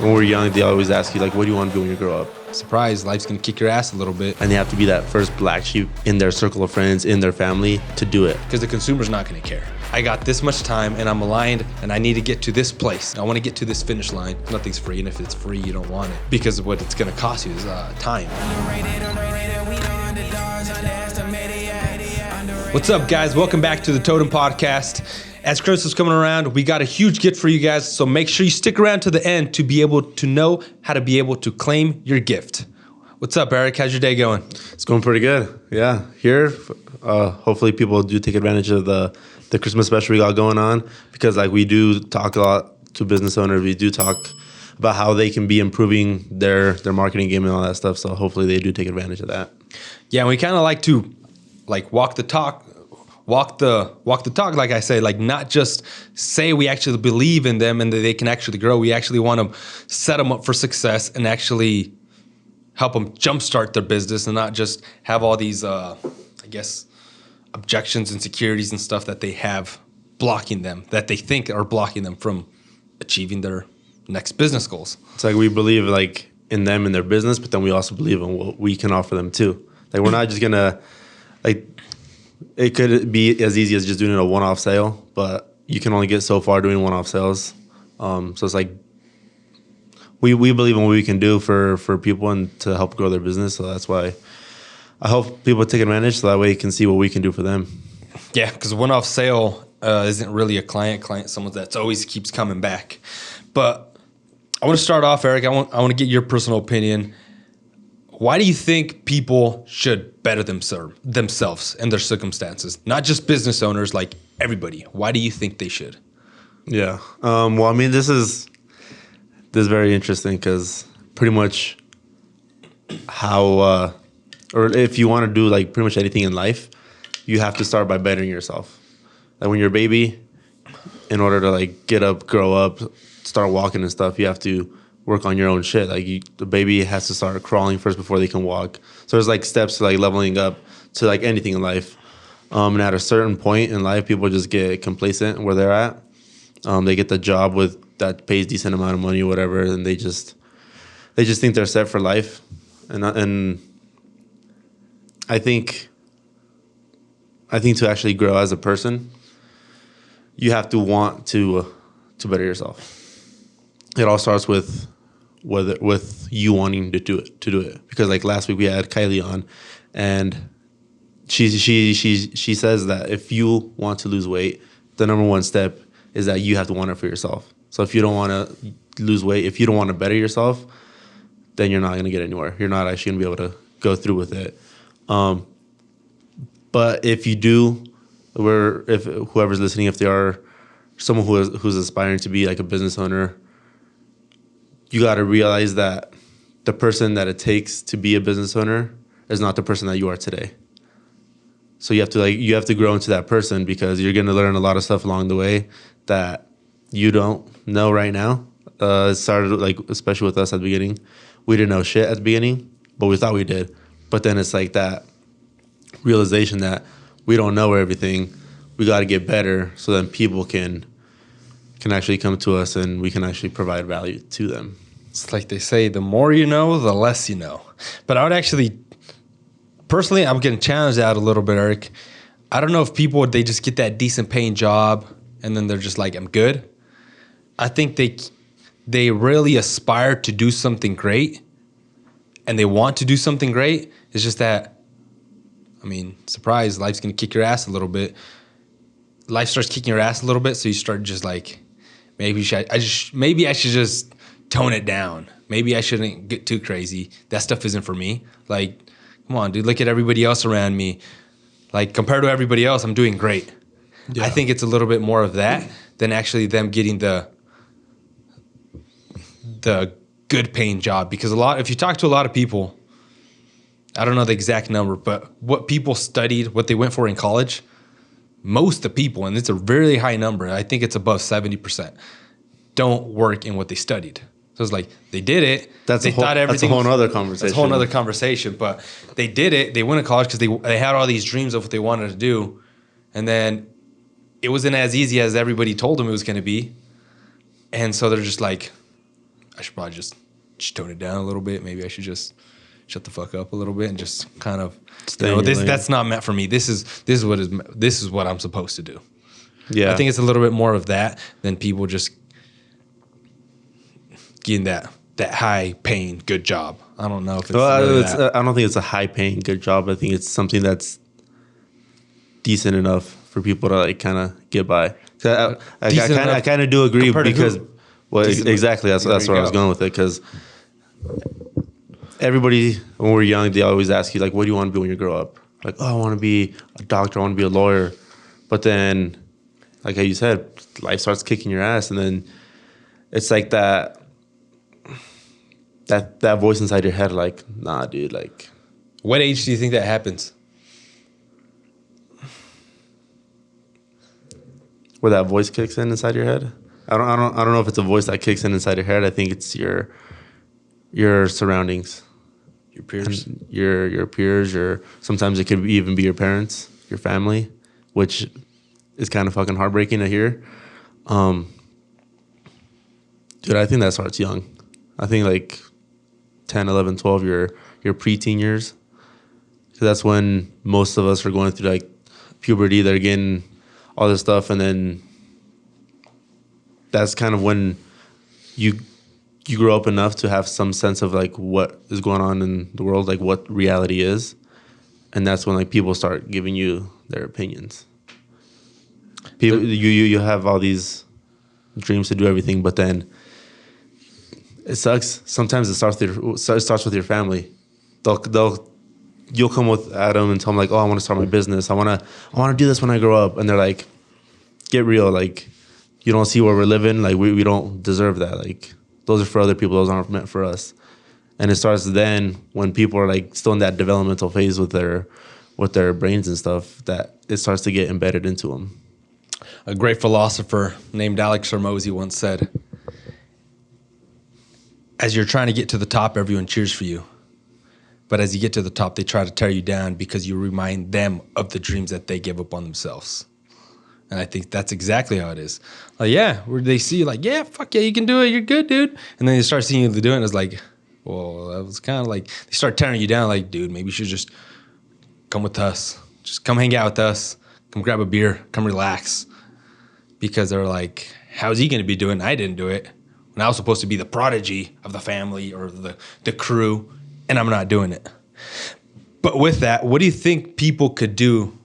When we're young, they always ask you, like, what do you want to be when you grow up? Surprise, life's gonna kick your ass a little bit. And they have to be that first black sheep in their circle of friends, in their family, to do it. Because the consumer's not gonna care. I got this much time and I'm aligned and I need to get to this place. I wanna get to this finish line. Nothing's free, and if it's free, you don't want it. Because what it's gonna cost you is time. What's up, guys? Welcome back to the Totem Podcast. As Christmas is coming around, we got a huge gift for you guys, so make sure you stick around to the end to be able to know how to be able to claim your gift. What's up, Eric? How's your day going? It's going pretty good. Yeah, here, hopefully people do take advantage of the Christmas special we got going on, because like we do talk a lot to business owners. We do talk about how they can be improving their marketing game and all that stuff. So hopefully they do take advantage of that. Yeah, and we kind of like to walk the talk. Walk the talk, like I say, like not just say we actually believe in them and that they can actually grow. We actually want to set them up for success and actually help them jumpstart their business and not just have all these, objections, insecurities and stuff that they have blocking them, that they think are blocking them from achieving their next business goals. It's like we believe like in them and their business, but then we also believe in what we can offer them too. Like we're not just gonna it could be as easy as just doing a one-off sale, but you can only get so far doing one-off sales. So it's like we believe in what we can do for people and to help grow their business. So that's why I hope people take advantage, so that way you can see what we can do for them. Yeah, because one-off sale isn't really a client, someone that's always keeps coming back. But I want to start off, Eric. I want to get your personal opinion. Why do you think people should better themselves and their circumstances? Not just business owners, like everybody. Why do you think they should? Yeah. Well, I mean, this is very interesting, because pretty much how, or if you want to do like pretty much anything in life, you have to start by bettering yourself. Like when you're a baby, in order to like get up, grow up, start walking and stuff, you have to work on your own shit. Like the baby has to start crawling first before they can walk. So there's like steps to like leveling up to like anything in life. And at a certain point in life, people just get complacent where they're at. They get the job that pays decent amount of money or whatever, and they just think they're set for life. And I think to actually grow as a person, you have to want to better yourself. It all starts with you wanting to do it. Because like last week we had Kylie on, and she says that if you want to lose weight, the number one step is that you have to want it for yourself. So if you don't want to lose weight, if you don't want to better yourself, then you're not going to get anywhere. You're not actually going to be able to go through with it. But if you do, if whoever's listening, if they are someone who's aspiring to be like a business owner, you got to realize that the person that it takes to be a business owner is not the person that you are today. So you have to grow into that person, because you're going to learn a lot of stuff along the way that you don't know right now. It started like, especially with us at the beginning, we didn't know shit at the beginning, but we thought we did. But then it's like that realization that we don't know everything. We got to get better, so then people can actually come to us and we can actually provide value to them. It's like they say, the more you know, the less you know. But I would actually, personally, I'm getting challenged out a little bit, Eric. I don't know if they just get that decent paying job and then they're just like, I'm good. I think they really aspire to do something great, and they want to do something great. It's just that, I mean, surprise, life's going to kick your ass a little bit. Life starts kicking your ass a little bit, so you start just like, maybe I should just tone it down. Maybe I shouldn't get too crazy. That stuff isn't for me. Like, come on, dude, look at everybody else around me. Like, compared to everybody else, I'm doing great. Yeah. I think it's a little bit more of that than actually them getting the good paying job. Because if you talk to a lot of people, I don't know the exact number, but what people studied, what they went for in college, most of the people, and it's a really high number, I think it's above 70%, don't work in what they studied. So it's like they did it. That's a whole other conversation. That's a whole other conversation. But they did it. They went to college because they had all these dreams of what they wanted to do, and then it wasn't as easy as everybody told them it was going to be. And so they're just like, I should probably just tone it down a little bit. Maybe I should just shut the fuck up a little bit and just kind of, that's not meant for me. This is what I'm supposed to do. Yeah. I think it's a little bit more of that than people just getting that high paying good job. I don't know if it's, really that. I don't think it's a high paying good job. I think it's something that's decent enough for people to like kind of get by. I kind of do agree because, well, exactly that's where I was going with it, because everybody when we're young, they always ask you like, what do you want to be when you grow up? Like, oh, I want to be a doctor, I want to be a lawyer. But then, like how you said, life starts kicking your ass, and then it's like that voice inside your head, like, nah, dude, like. What age do you think that happens? Where that voice kicks in inside your head? I don't know if it's a voice that kicks in inside your head. I think it's your surroundings, your peers, your peers. Sometimes it could even be your parents, your family, which is kind of fucking heartbreaking to hear. Dude, I think that starts young. I think like 10, 11, 12, your preteen years. Because that's when most of us are going through like puberty. They're getting all this stuff, and then that's kind of when you grow up enough to have some sense of like what is going on in the world, like what reality is. And that's when like people start giving you their opinions. People, you have all these dreams to do everything, but then it sucks. Sometimes it starts with your family. You'll come with Adam and tell him like, oh, I want to start my business. I want to do this when I grow up. And they're like, get real. Like, you don't see where we're living. Like, we don't deserve that. Like, those are for other people. Those aren't meant for us. And it starts then when people are like still in that developmental phase with their brains and stuff, that it starts to get embedded into them. A great philosopher named Alex Hormozy once said, as you're trying to get to the top, everyone cheers for you. But as you get to the top, they try to tear you down because you remind them of the dreams that they give up on themselves. And I think that's exactly how it is. Like, yeah, where they see you like, yeah, fuck yeah, you can do it. You're good, dude. And then they start seeing you do it, and it's like, well, that was kind of like, they start tearing you down like, dude, maybe you should just come with us. Just come hang out with us. Come grab a beer. Come relax. Because they're like, how's he going to be doing it? I didn't do it. When I was supposed to be the prodigy of the family or the crew, and I'm not doing it. But with that, what do you think people could do,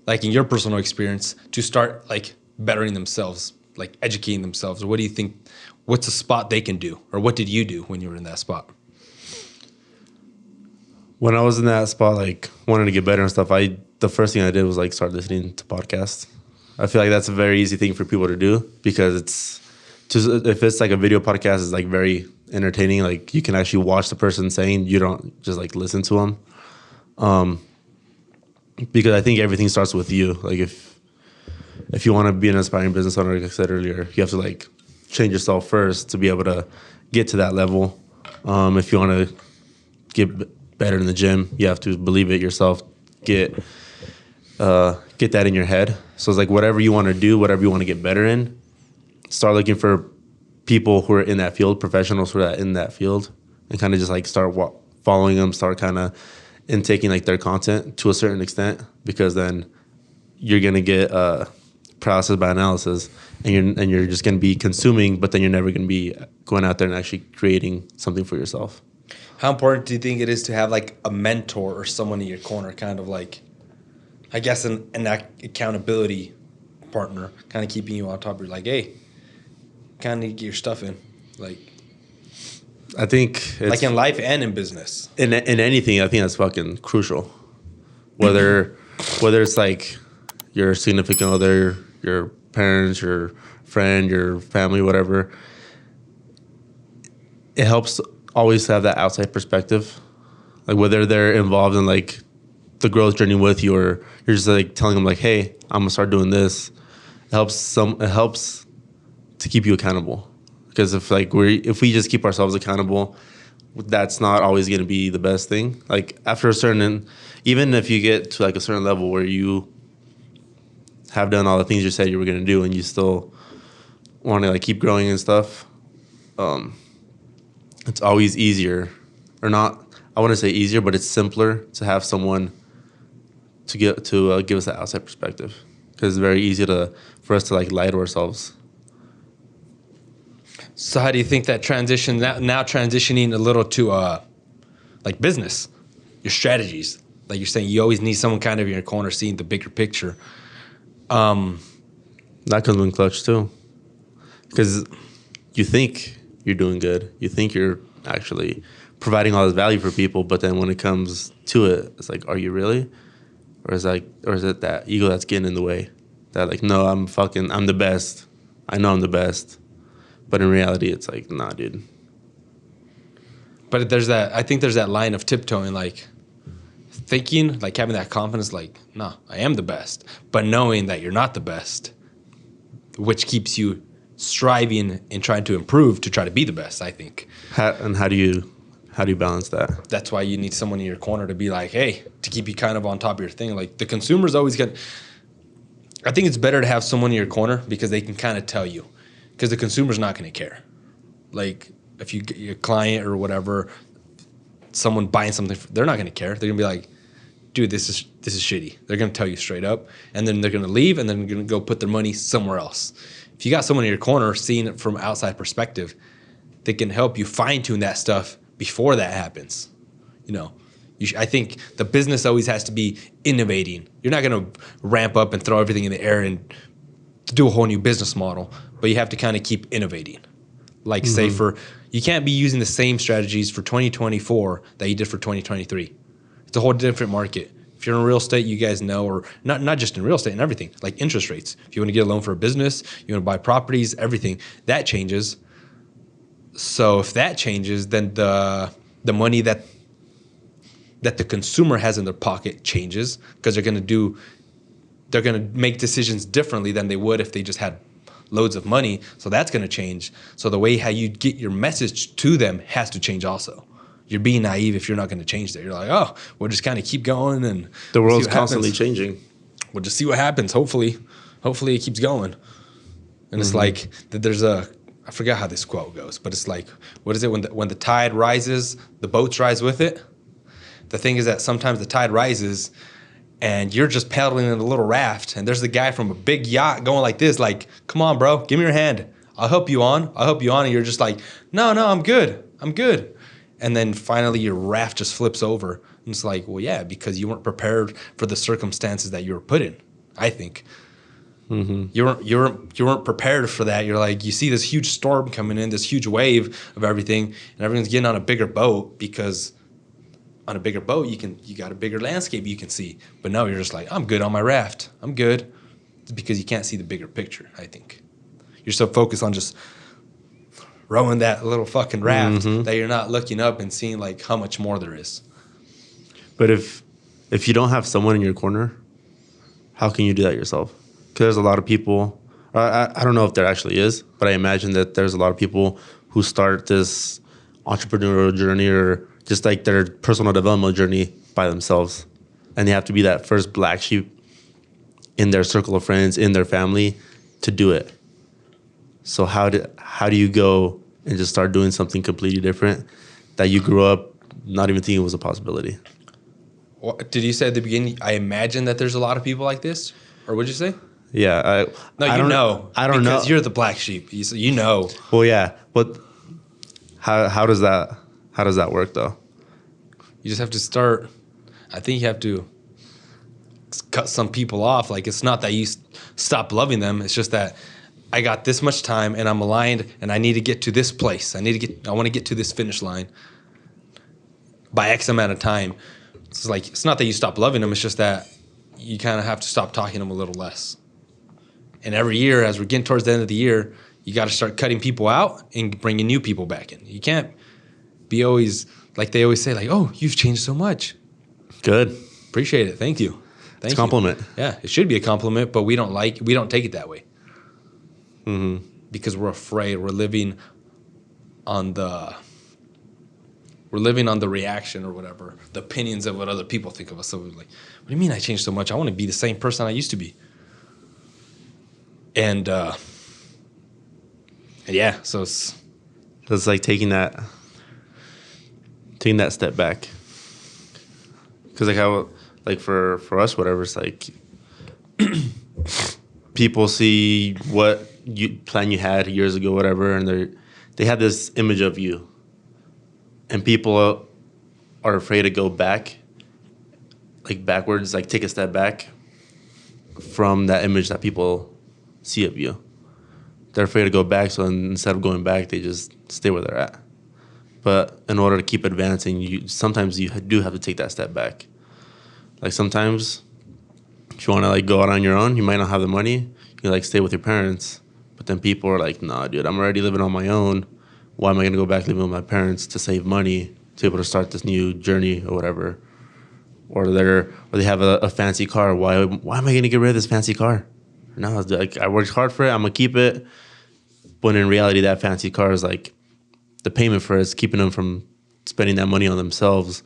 like in your personal experience, to start like bettering themselves, like educating themselves? Or what do you think, what's a spot they can do? Or what did you do when you were in that spot? When I was in that spot, like wanting to get better and stuff, the first thing I did was like start listening to podcasts. I feel like that's a very easy thing for people to do, because if it's like a video podcast, it's like very entertaining. Like you can actually watch the person saying, you don't just like listen to them. Because I think everything starts with you. Like if you want to be an aspiring business owner, like I said earlier, you have to like change yourself first to be able to get to that level. If you want to get better in the gym, you have to believe it yourself. Get that in your head. So it's like whatever you want to do, whatever you want to get better in, start looking for people who are in that field, professionals who are in that field, and kind of just like start following them, start kind of intaking like their content to a certain extent, because then you're going to get paralysis by analysis, and you're just going to be consuming, but then you're never going to be going out there and actually creating something for yourself. How important do you think it is to have like a mentor or someone in your corner, kind of like, I guess, an accountability partner, kind of keeping you on top? You're like, hey, kind of get your stuff in. Like, I think it's, like in life and in business. In anything, I think that's fucking crucial. Whether it's like your significant other, your parents, your friend, your family, whatever, it helps always have that outside perspective. Like whether they're involved in like the growth journey with you, or you're just like telling them like, hey, I'm gonna start doing this. It helps to keep you accountable. Because if we just keep ourselves accountable, that's not always going to be the best thing. Like after a certain, even if you get to like a certain level where you have done all the things you said you were going to do, and you still want to like keep growing and stuff, it's always easier, or not. I want to say easier, but it's simpler to have someone to give us that outside perspective, because it's very easy for us to like lie to ourselves. So how do you think that transition now transitioning a little to like business, your strategies? Like you're saying, you always need someone kind of in your corner seeing the bigger picture. That comes in clutch too, because you think you're doing good, you think you're actually providing all this value for people, but then when it comes to it, it's like, are you really? Or is it that ego that's getting in the way? That like, no, I'm the best. I know I'm the best. But in reality, it's like, nah, dude. But I think there's that line of tiptoeing, like thinking, like having that confidence, like, no, I am the best. But knowing that you're not the best, which keeps you striving and trying to improve to try to be the best, I think. How do you balance that? That's why you need someone in your corner to be like, hey, to keep you kind of on top of your thing. Like the consumer's always I think it's better to have someone in your corner because they can kind of tell you. Because the consumer's not going to care. Like if you get your client or whatever, someone buying something, they're not going to care. They're going to be like, dude, this is shitty. They're going to tell you straight up. And then they're going to leave and then they're going to go put their money somewhere else. If you got someone in your corner seeing it from outside perspective, they can help you fine tune that stuff before that happens. You know, I think the business always has to be innovating. You're not going to ramp up and throw everything in the air and do a whole new business model, but you have to kind of keep innovating. Like say you can't be using the same strategies for 2024 that you did for 2023. It's a whole different market. If you're in real estate, you guys know, or not just in real estate and everything, like interest rates. If you want to get a loan for a business, you want to buy properties, everything, that changes. So if that changes, then the money that the consumer has in their pocket changes because they're going to make decisions differently than they would if they just had loads of money. So that's going to change. So the way how you get your message to them has to change also. You're being naive if you're not going to change that. You're like, oh, we'll just kind of keep going and the world's constantly changing. We'll just see what happens. Hopefully it keeps going. And it's like that I forgot how this quote goes, but it's like, what is it? When the tide rises, the boats rise with it. The thing is that sometimes the tide rises and you're just paddling in a little raft and there's the guy from a big yacht going like this, like, come on, bro, give me your hand. I'll help you on. And you're just like, no, I'm good. And then finally your raft just flips over. And it's like, well, yeah, because you weren't prepared for the circumstances that you were put in, I think. You weren't prepared for that. You're like, you see this huge storm coming in, this huge wave of everything, and everyone's getting on a bigger boat because on a bigger boat you got a bigger landscape you can see. But no, you're just like, I'm good on my raft. I'm good. It's because you can't see the bigger picture, I think. You're so focused on just rowing that little fucking raft that you're not looking up and seeing like how much more there is. But if you don't have someone in your corner, how can you do that yourself? Because there's a lot of people, I don't know if there actually is, but I imagine that there's a lot of people who start this entrepreneurial journey or just like their personal development journey by themselves. And they have to be that first black sheep in their circle of friends, in their family to do it. So how do you go and just start doing something completely different that you grew up not even thinking was a possibility? What, did you say at the beginning, I imagine that there's a lot of people like this? Or would you say? Yeah. I don't know. Because you're the black sheep. You know. Well, yeah. But how does that work, though? You just have to start. I think you have to cut some people off. Like, it's not that you stop loving them. It's just that I got this much time and I'm aligned and I need to get to this place. I want to get to this finish line by X amount of time. It's like, it's not that you stop loving them. It's just that you kind of have to stop talking to them a little less. And every year, as we're getting towards the end of the year, you got to start cutting people out and bringing new people back in. You can't be always, like they always say, like, oh, you've changed so much. Good. Appreciate it. Thank you. It's a compliment. Yeah, it should be a compliment, but we don't take it that way. Because we're afraid. We're living on the reaction or whatever, the opinions of what other people think of us. So we're like, what do you mean I changed so much? I want to be the same person I used to be. And yeah, so It's like taking that step back. Because like how, like for us, whatever, it's like people see what plan you had years ago, whatever, and they have this image of you, and people are afraid to go back, like backwards, like take a step back from that image that people see of you. They're afraid to go back, so instead of going back, they just stay where they're at. But in order to keep advancing, sometimes you do have to take that step back. Like sometimes, if you want to like go out on your own, you might not have the money. You like stay with your parents, but then people are like, "Nah, dude, I'm already living on my own. Why am I gonna go back living with my parents to save money to be able to start this new journey or whatever?" Or they have a fancy car. Why am I gonna get rid of this fancy car? No, like I worked hard for it. I'm gonna keep it. When in reality, that fancy car is like the payment for it is keeping them from spending that money on themselves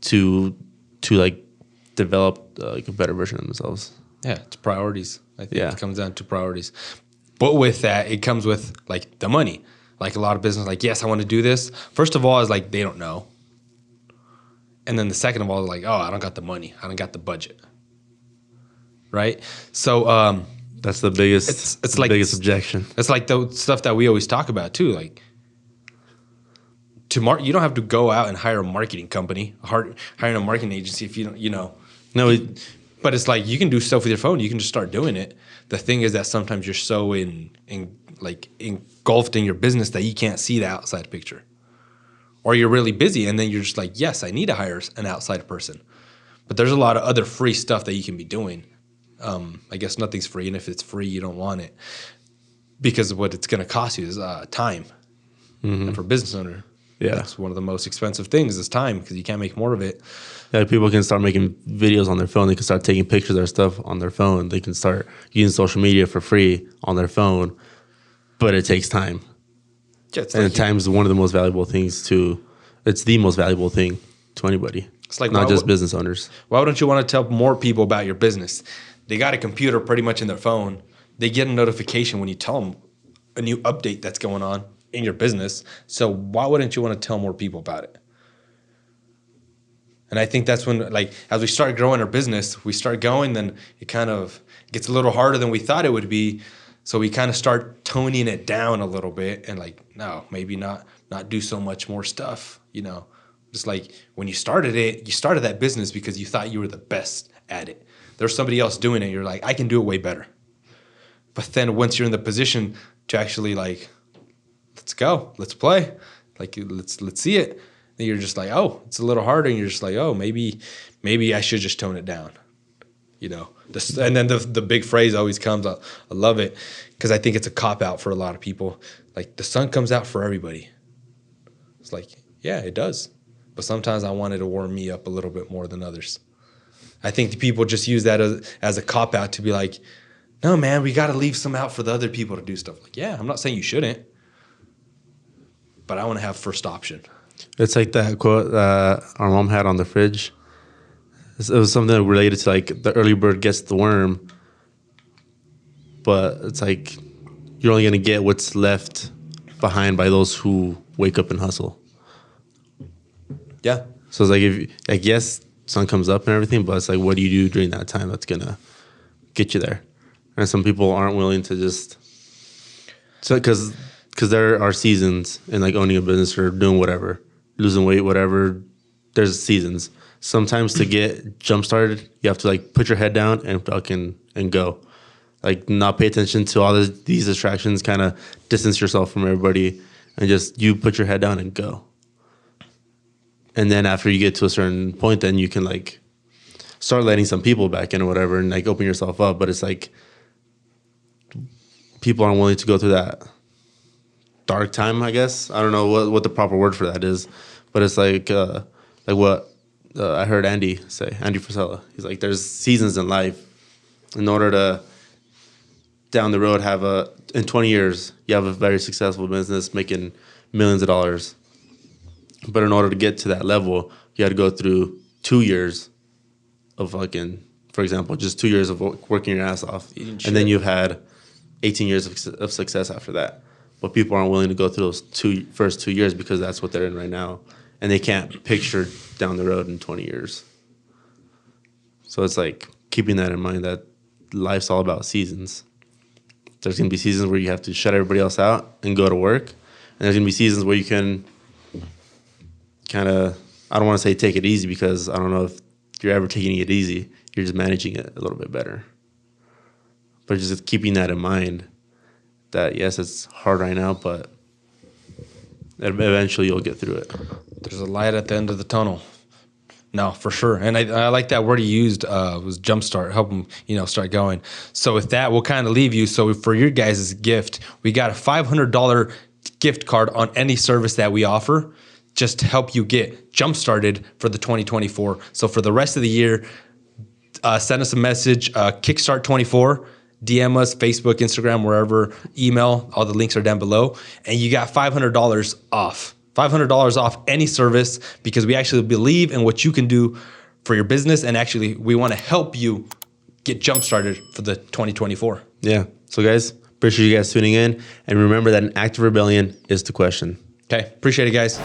to like develop like a better version of themselves. Yeah, it's priorities. I think Yeah. it comes down to priorities. But with that, it comes with like the money. Like a lot of business, like, yes, I want to do this. First of all, is like they don't know. And then the second of all, like, oh, I don't got the money. I don't got the budget. Right? So That's the biggest. It's the like biggest objection. it's like the stuff that we always talk about too. Like you don't have to go out and hire a marketing company, hiring a marketing agency if you don't, No, But it's like you can do stuff with your phone. You can just start doing it. The thing is that sometimes you're so engulfed in your business that you can't see the outside picture, or you're really busy, and then you're just like, yes, I need to hire an outside person. But there's a lot of other free stuff that you can be doing. I guess nothing's free, and if it's free, you don't want it because what it's going to cost you is time. And for a business owner, that's one of the most expensive things is time because you can't make more of it. Yeah, people can start making videos on their phone. They can start taking pictures of their stuff on their phone. They can start using social media for free on their phone, but it takes time. Yeah, it's and like time is one of the most valuable things to. It's the most valuable thing to anybody. It's like not just business owners. Why wouldn't you want to tell more people about your business? They got a computer pretty much in their phone. They get a notification when you tell them a new update that's going on in your business. So why wouldn't you want to tell more people about it? And I think that's when, like, as we start growing our business, we start going, then it kind of gets a little harder than we thought it would be. So we kind of start toning it down a little bit and like, no, maybe not do so much more stuff, Just like when you started that business because you thought you were the best at it. There's somebody else doing it. You're like, I can do it way better. But then once you're in the position to actually like, let's go, let's play, like let's see it. Then you're just like, oh, it's a little harder. And you're just like, oh, maybe I should just tone it down, And then the big phrase always comes. I love it because I think it's a cop out for a lot of people. Like the sun comes out for everybody. It's like, yeah, it does. But sometimes I want it to warm me up a little bit more than others. I think the people just use that as a cop out to be like, no, man, we got to leave some out for the other people to do stuff. Like, yeah, I'm not saying you shouldn't, but I want to have first option. It's like that quote our mom had on the fridge. It was something related to like the early bird gets the worm, but it's like you're only gonna get what's left behind by those who wake up and hustle. Yeah. So it's like yes, sun comes up and everything, but it's like what do you do during that time that's gonna get you there? And some people aren't willing to just because there are seasons in like owning a business or doing whatever. Losing weight, whatever, there's seasons. Sometimes to get jump started, you have to like put your head down and go. Like not pay attention to all these distractions, kind of distance yourself from everybody and just you put your head down and go. And then after you get to a certain point, then you can like start letting some people back in or whatever and like open yourself up. But it's like people aren't willing to go through that dark time, I guess. I don't know what the proper word for that is, but it's like what I heard Andy Frisella. He's like, there's seasons in life. In order to down the road in 20 years, you have a very successful business making millions of dollars. But in order to get to that level, you had to go through 2 years of for example, just 2 years of working your ass off. And then you've had 18 years of success after that. but people aren't willing to go through those first 2 years because that's what they're in right now, and they can't picture down the road in 20 years. So it's like keeping that in mind, that life's all about seasons. There's going to be seasons where you have to shut everybody else out and go to work, and there's going to be seasons where you can kind of, I don't want to say take it easy, because I don't know if you're ever taking it easy. You're just managing it a little bit better. But just keeping that in mind, that yes, it's hard right now, but eventually you'll get through it. There's a light at the end of the tunnel. No, for sure. And I like that word you used, was jumpstart, help them, start going. So with that, we'll kind of leave you. So for your guys' gift, we got a $500 gift card on any service that we offer, just to help you get jump-started for the 2024. So for the rest of the year, send us a message, Kickstart24, DM us, Facebook, Instagram, wherever, email, all the links are down below. And you got $500 off. $500 off any service, because we actually believe in what you can do for your business. And actually, we want to help you get jump-started for the 2024. Yeah. So guys, appreciate you guys tuning in. And remember that an act of rebellion is to question. Okay. Appreciate it, guys.